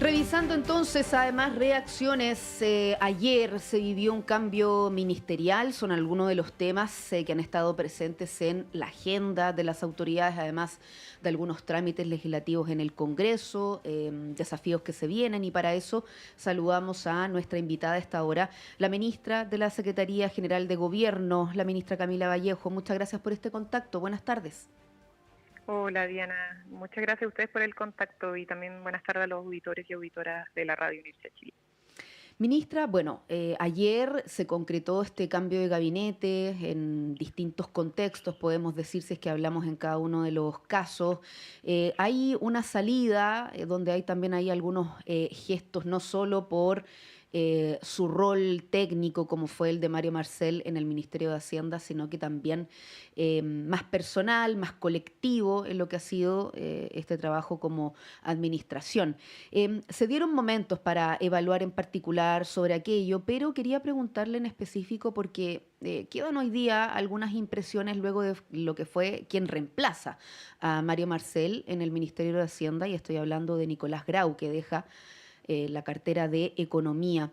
Revisando entonces, además, reacciones, ayer se vivió un cambio ministerial, son algunos de los temas que han estado presentes en la agenda de las autoridades, además de algunos trámites legislativos en el Congreso, desafíos que se vienen, y para eso saludamos a nuestra invitada a esta hora, la ministra de la Secretaría General de Gobierno, la ministra Camila Vallejo. Muchas gracias por este contacto, buenas tardes. Hola Diana, muchas gracias a ustedes por el contacto y también buenas tardes a los auditores y auditoras de la Radio Universidad de Chile. Ministra, bueno, ayer se concretó este cambio de gabinete en distintos contextos, podemos decir si es que hablamos en cada uno de los casos. Hay una salida donde hay también hay algunos gestos, no solo por su rol técnico como fue el de Mario Marcel en el Ministerio de Hacienda, sino que también más personal, más colectivo en lo que ha sido este trabajo como administración. Se dieron momentos para evaluar en particular sobre aquello, pero quería preguntarle en específico porque quedan hoy día algunas impresiones luego de lo que fue quien reemplaza a Mario Marcel en el Ministerio de Hacienda, y estoy hablando de Nicolás Grau, que deja la cartera de Economía.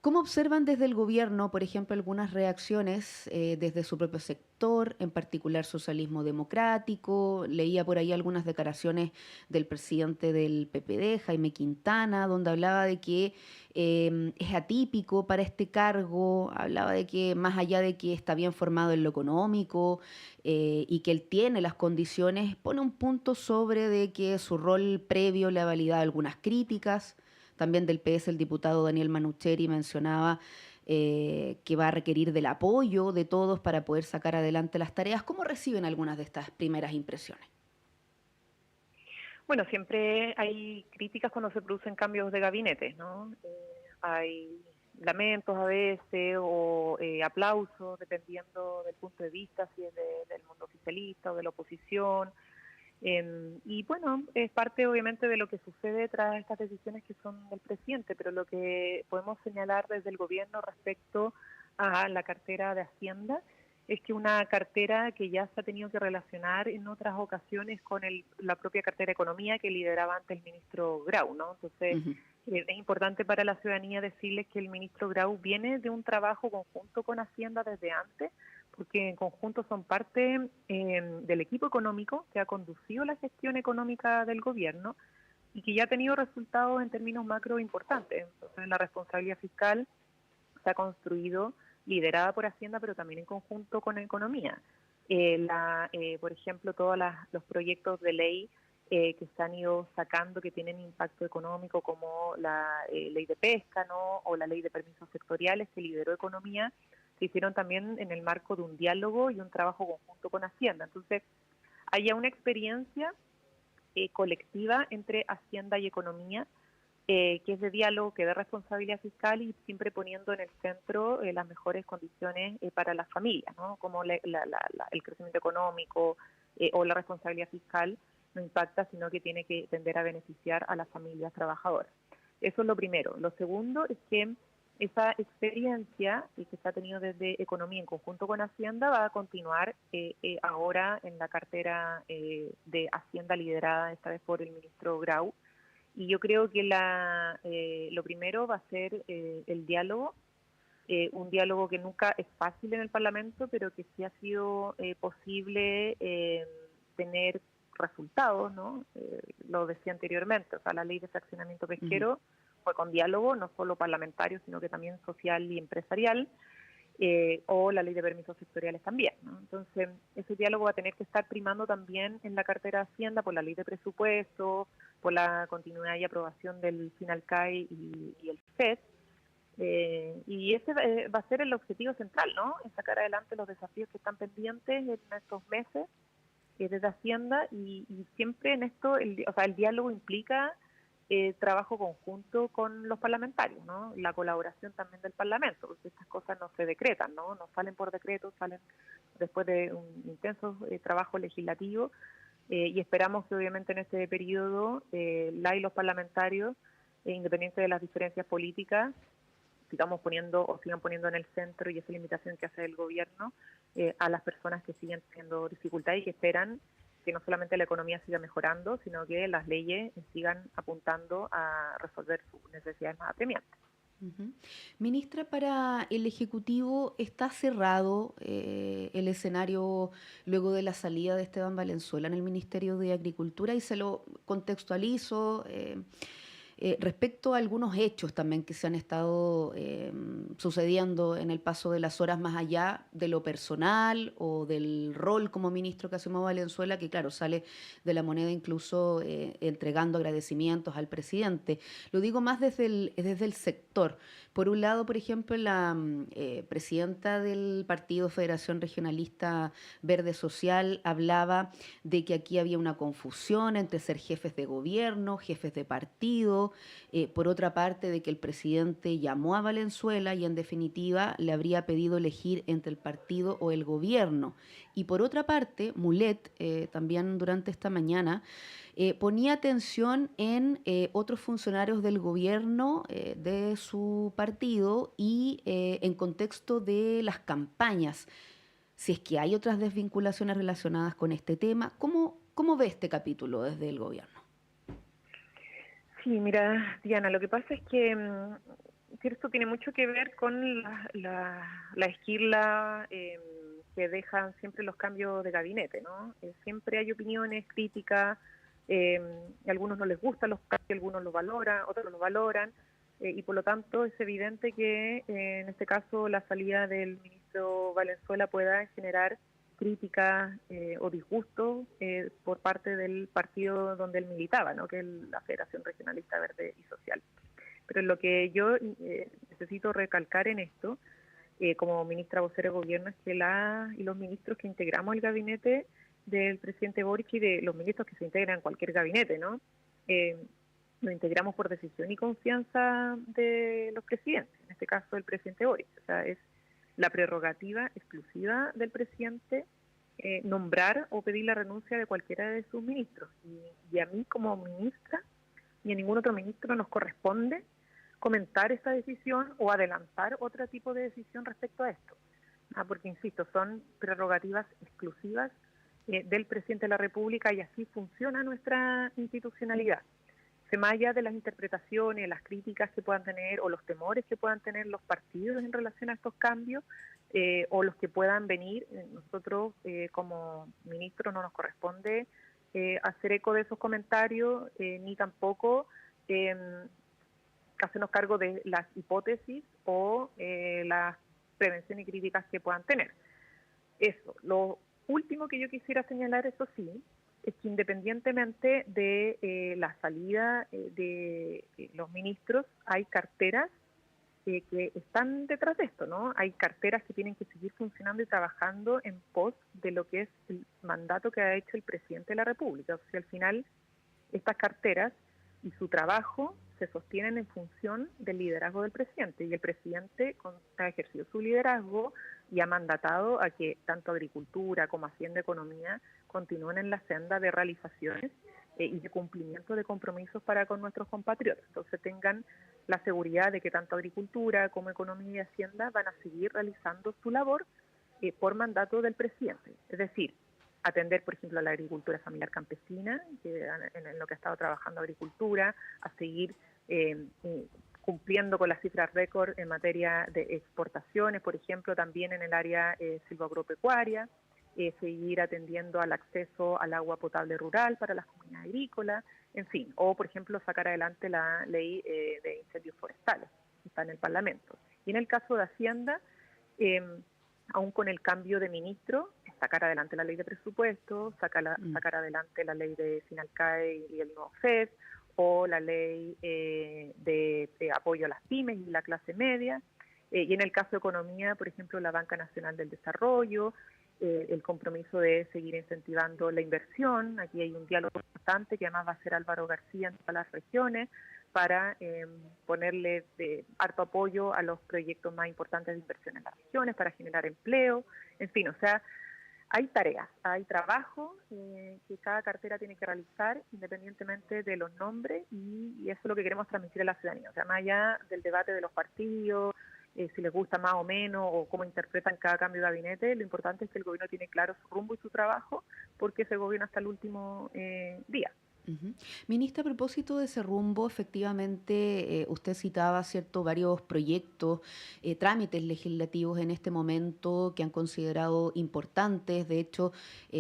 ¿Cómo observan desde el gobierno, por ejemplo, algunas reacciones desde su propio sector, en particular socialismo democrático? Leía por ahí algunas declaraciones del presidente del PPD, Jaime Quintana, donde hablaba de que es atípico para este cargo, hablaba de que más allá de que está bien formado en lo económico y que él tiene las condiciones, pone un punto sobre de que su rol previo le ha validado algunas críticas. También del PS, el diputado Daniel Manucheri mencionaba que va a requerir del apoyo de todos para poder sacar adelante las tareas. ¿Cómo reciben algunas de estas primeras impresiones? Bueno, siempre hay críticas cuando se producen cambios de gabinete, ¿no? Hay lamentos a veces o aplausos, dependiendo del punto de vista, si es del mundo oficialista o de la oposición. Y bueno, es parte obviamente de lo que sucede tras estas decisiones que son del presidente, pero lo que podemos señalar desde el gobierno respecto a la cartera de Hacienda es que una cartera que ya se ha tenido que relacionar en otras ocasiones con la propia cartera de Economía que lideraba antes el ministro Grau, ¿no? Entonces, Ujú. es importante para la ciudadanía decirles que el ministro Grau viene de un trabajo conjunto con Hacienda desde antes, porque en conjunto son parte del equipo económico que ha conducido la gestión económica del gobierno y que ya ha tenido resultados en términos macro importantes. Entonces, la responsabilidad fiscal se ha construido liderada por Hacienda, pero también en conjunto con Economía. Por ejemplo, todos los proyectos de ley que se han ido sacando que tienen impacto económico, como la ley de pesca, ¿no? O la ley de permisos sectoriales que lideró Economía, se hicieron también en el marco de un diálogo y un trabajo conjunto con Hacienda. Entonces, hay ya una experiencia colectiva entre Hacienda y Economía, que es de diálogo, que de responsabilidad fiscal y siempre poniendo en el centro las mejores condiciones para las familias, ¿no? Como el crecimiento económico o la responsabilidad fiscal no impacta, sino que tiene que tender a beneficiar a las familias trabajadoras. Eso es lo primero. Lo segundo es que esa experiencia que se ha tenido desde Economía en conjunto con Hacienda va a continuar ahora en la cartera de Hacienda liderada esta vez por el ministro Grau. Y yo creo que lo primero va a ser el diálogo, un diálogo que nunca es fácil en el Parlamento, pero que sí ha sido posible tener resultados, ¿no? Lo decía anteriormente, o sea, la ley de fraccionamiento Ujú. pesquero fue con diálogo, no solo parlamentario, sino que también social y empresarial, o la ley de permisos sectoriales también, ¿no? Entonces, ese diálogo va a tener que estar primando también en la cartera de Hacienda por la ley de presupuesto, por la continuidad y aprobación del FINALCAI y el FED. Y ese va a ser el objetivo central, ¿no? En sacar adelante los desafíos que están pendientes en estos meses desde Hacienda y siempre en esto, o sea, el diálogo implica trabajo conjunto con los parlamentarios, ¿no? La colaboración también del Parlamento, porque estas cosas no se decretan, ¿no? No salen por decreto, salen después de un intenso trabajo legislativo y esperamos que obviamente en este periodo la y los parlamentarios, independiente de las diferencias políticas, sigamos poniendo o sigan poniendo en el centro, y esa limitación que hace el gobierno, a las personas que siguen teniendo dificultades y que esperan que no solamente la economía siga mejorando, sino que las leyes sigan apuntando a resolver sus necesidades más apremiantes. Ujú. Ministra, para el Ejecutivo, ¿está cerrado el escenario luego de la salida de Esteban Valenzuela en el Ministerio de Agricultura? Y se lo contextualizo. Respecto a algunos hechos también que se han estado sucediendo en el paso de las horas, más allá de lo personal o del rol como ministro que asumió Valenzuela, que claro, sale de la moneda incluso entregando agradecimientos al presidente. Lo digo más desde el sector. Por un lado, por ejemplo, la presidenta del Partido Federación Regionalista Verde Social hablaba de que aquí había una confusión entre ser jefes de gobierno, jefes de partido, por otra parte de que el presidente llamó a Valenzuela y en definitiva le habría pedido elegir entre el partido o el gobierno. Y por otra parte, Mulet, también durante esta mañana, ponía atención en otros funcionarios del gobierno de su partido y en contexto de las campañas. Si es que hay otras desvinculaciones relacionadas con este tema, ¿cómo ve este capítulo desde el gobierno? Sí, mira, Diana, lo que pasa es que esto tiene mucho que ver con la esquila que dejan siempre los cambios de gabinete, ¿no? Siempre hay opiniones, críticas, a algunos no les gustan los cambios, algunos los valoran, otros los valoran, y por lo tanto es evidente que en este caso la salida del ministro Valenzuela pueda generar críticas o disgustos por parte del partido donde él militaba, ¿no? Que es la Federación Regionalista Verde y Social. Pero lo que yo necesito recalcar en esto, como ministra vocera de gobierno, es que y los ministros que integramos el gabinete del presidente Boric y de los ministros que se integran en cualquier gabinete, ¿no? Lo integramos por decisión y confianza de los presidentes, en este caso el presidente Boric. O sea, es la prerrogativa exclusiva del presidente nombrar o pedir la renuncia de cualquiera de sus ministros. Y a mí como ministra y a ningún otro ministro nos corresponde comentar esta decisión o adelantar otro tipo de decisión respecto a esto. Porque, insisto, son prerrogativas exclusivas del presidente de la República y así funciona nuestra institucionalidad. Más allá de las interpretaciones, las críticas que puedan tener o los temores que puedan tener los partidos en relación a estos cambios o los que puedan venir, nosotros como ministro no nos corresponde hacer eco de esos comentarios ni tampoco hacernos cargo de las hipótesis o las prevenciones y críticas que puedan tener. Eso. Lo último que yo quisiera señalar, eso sí, es que independientemente de la salida de los ministros, hay carteras que están detrás de esto, ¿no? Hay carteras que tienen que seguir funcionando y trabajando en pos de lo que es el mandato que ha hecho el presidente de la República. O sea, al final, estas carteras y su trabajo se sostienen en función del liderazgo del presidente, y el presidente ha ejercido su liderazgo y ha mandatado a que tanto Agricultura como Hacienda y Economía continúen en la senda de realizaciones y de cumplimiento de compromisos para con nuestros compatriotas. Entonces tengan la seguridad de que tanto Agricultura como Economía y Hacienda van a seguir realizando su labor por mandato del presidente. Es decir, atender, por ejemplo, a la agricultura familiar campesina, en lo que ha estado trabajando Agricultura, a seguir cumpliendo con las cifras récord en materia de exportaciones, por ejemplo, también en el área silvoagropecuaria, seguir atendiendo al acceso al agua potable rural para las comunidades agrícolas, en fin, o, por ejemplo, sacar adelante la ley de incendios forestales, que está en el Parlamento. Y en el caso de Hacienda, aún con el cambio de ministro, sacar adelante la ley de presupuesto, sacar adelante la ley de Finalcae y el nuevo FED, o la ley de apoyo a las pymes y la clase media, y en el caso de economía, por ejemplo, la Banca Nacional del Desarrollo, el compromiso de seguir incentivando la inversión. Aquí hay un diálogo constante que además va a ser Álvaro García en todas las regiones para ponerle harto apoyo a los proyectos más importantes de inversión en las regiones, para generar empleo, en fin, o sea, hay tareas, hay trabajo que cada cartera tiene que realizar independientemente de los nombres y eso es lo que queremos transmitir a la ciudadanía. O sea, más allá del debate de los partidos si les gusta más o menos o cómo interpretan cada cambio de gabinete. Lo importante es que el gobierno tiene claro su rumbo y su trabajo, porque se gobierna hasta el último día. Ujú. Ministra, a propósito de ese rumbo, efectivamente, usted citaba, ¿cierto?, varios proyectos, trámites legislativos en este momento que han considerado importantes. De hecho,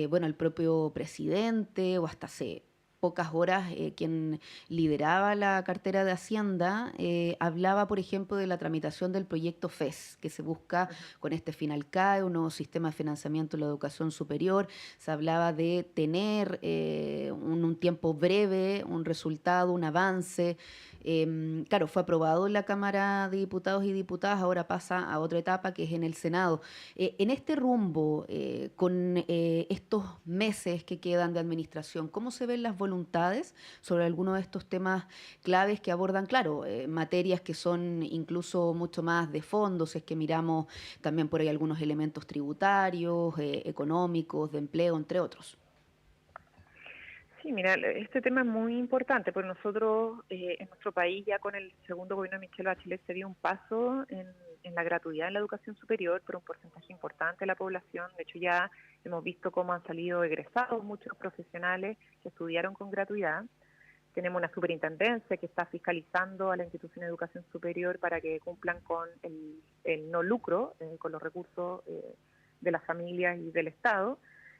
bueno, el propio presidente o hasta hace pocas horas quien lideraba la cartera de Hacienda hablaba, por ejemplo, de la tramitación del proyecto FES, que se busca Ujú. con este final CAE, un nuevo sistema de financiamiento de la educación superior. Se hablaba de tener un tiempo breve, un resultado, un avance. Claro, fue aprobado en la Cámara de Diputados y Diputadas, ahora pasa a otra etapa que es en el Senado. En este rumbo, con estos meses que quedan de administración, ¿cómo se ven las voluntades sobre algunos de estos temas claves que abordan, claro, materias que son incluso mucho más de fondo, si es que miramos también por ahí algunos elementos tributarios, económicos, de empleo, entre otros? Sí, mira, este tema es muy importante, porque nosotros en nuestro país ya con el segundo gobierno de Michelle Bachelet se dio un paso en la gratuidad en la educación superior por un porcentaje importante de la población. De hecho, ya hemos visto cómo han salido egresados muchos profesionales que estudiaron con gratuidad. Tenemos una superintendencia que está fiscalizando a la institución de educación superior para que cumplan con el no lucro, con los recursos de las familias y del Estado.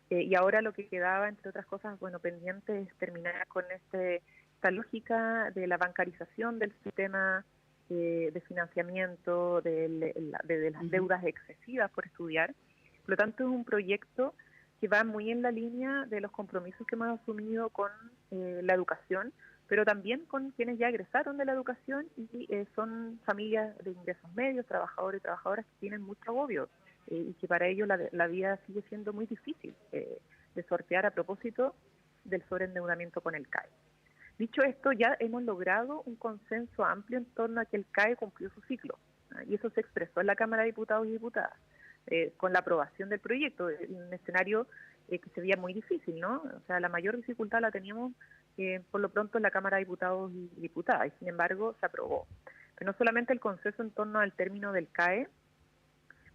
Y ahora lo que quedaba, entre otras cosas, bueno, pendiente es terminar con esta lógica de la bancarización del sistema de financiamiento, de las Ujú. deudas excesivas por estudiar. Por lo tanto, es un proyecto que va muy en la línea de los compromisos que hemos asumido con la educación, pero también con quienes ya egresaron de la educación y son familias de ingresos medios, trabajadores y trabajadoras que tienen mucho agobio y que para ellos la vida sigue siendo muy difícil de sortear a propósito del sobreendeudamiento con el CAE. Dicho esto, ya hemos logrado un consenso amplio en torno a que el CAE cumplió su ciclo, y eso se expresó en la Cámara de Diputados y Diputadas, con la aprobación del proyecto, en un escenario que se veía muy difícil, ¿no? O sea, la mayor dificultad la teníamos por lo pronto en la Cámara de Diputados y Diputadas, y sin embargo se aprobó. Pero no solamente el consenso en torno al término del CAE,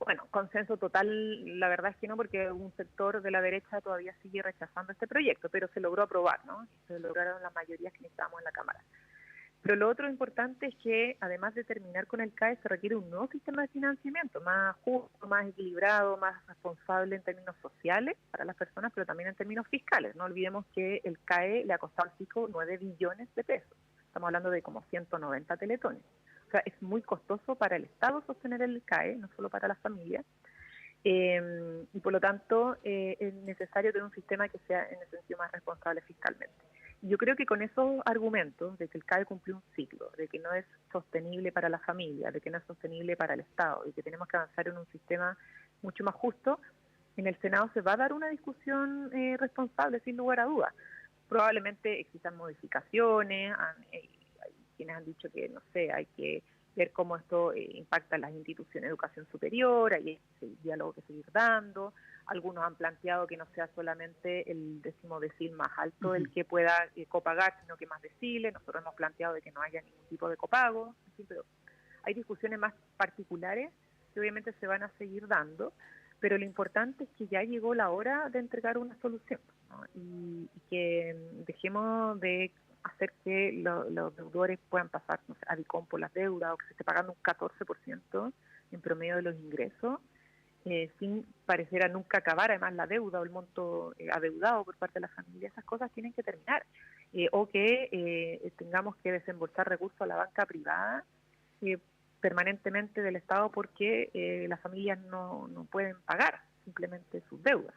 bueno, consenso total, la verdad es que no, porque un sector de la derecha todavía sigue rechazando este proyecto, pero se logró aprobar, ¿no? Se lograron las mayorías que necesitábamos en la Cámara. Pero lo otro importante es que, además de terminar con el CAE, se requiere un nuevo sistema de financiamiento, más justo, más equilibrado, más responsable en términos sociales para las personas, pero también en términos fiscales. No olvidemos que el CAE le ha costado al fisco 9 billones de pesos. Estamos hablando de como 190 teletones. O sea, es muy costoso para el Estado sostener el CAE, no solo para las familias. Y por lo tanto es necesario tener un sistema que sea en el sentido más responsable fiscalmente. Y yo creo que con esos argumentos de que el CAE cumplió un ciclo, de que no es sostenible para la familia, de que no es sostenible para el Estado y que tenemos que avanzar en un sistema mucho más justo, en el Senado se va a dar una discusión responsable sin lugar a dudas. Probablemente existan modificaciones, hay quienes han dicho que, no sé, hay que ver cómo esto impacta en las instituciones de educación superior, hay ese diálogo que seguir dando. Algunos han planteado que no sea solamente el 10º decil más alto el Ujú. que pueda copagar, sino que más deciles. Nosotros hemos planteado de que no haya ningún tipo de copago, en fin, pero hay discusiones más particulares que obviamente se van a seguir dando, pero lo importante es que ya llegó la hora de entregar una solución, ¿no? Y que dejemos de hacer que los deudores puedan pasar, no sé, a DICOM por las deudas, o que se esté pagando un 14% en promedio de los ingresos, sin parecer a nunca acabar además la deuda o el monto adeudado por parte de la familia. Esas cosas tienen que terminar, o que tengamos que desembolsar recursos a la banca privada eh, permanentemente del Estado porque las familias no pueden pagar simplemente sus deudas.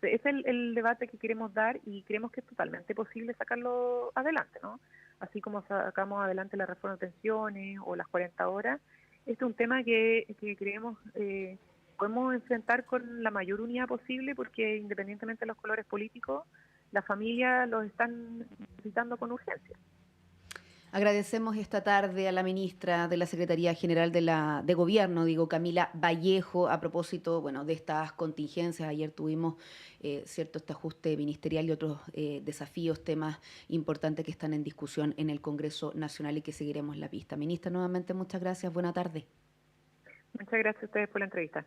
Ese es el debate que queremos dar y creemos que es totalmente posible sacarlo adelante, ¿no? Así como sacamos adelante la reforma de pensiones o las 40 horas, este es un tema que creemos podemos enfrentar con la mayor unidad posible, porque independientemente de los colores políticos, las familias los están necesitando con urgencia. Agradecemos esta tarde a la ministra de la Secretaría General de Gobierno, digo, Camila Vallejo, a propósito, bueno, de estas contingencias. Ayer tuvimos, cierto, este ajuste ministerial y otros desafíos, temas importantes que están en discusión en el Congreso Nacional y que seguiremos la pista. Ministra, nuevamente muchas gracias. Buena tarde. Muchas gracias a ustedes por la entrevista.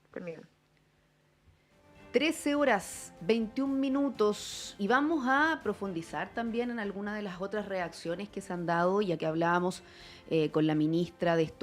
Estén bien. 13 horas 21 minutos y vamos a profundizar también en algunas de las otras reacciones que se han dado, ya que hablábamos con la ministra de estos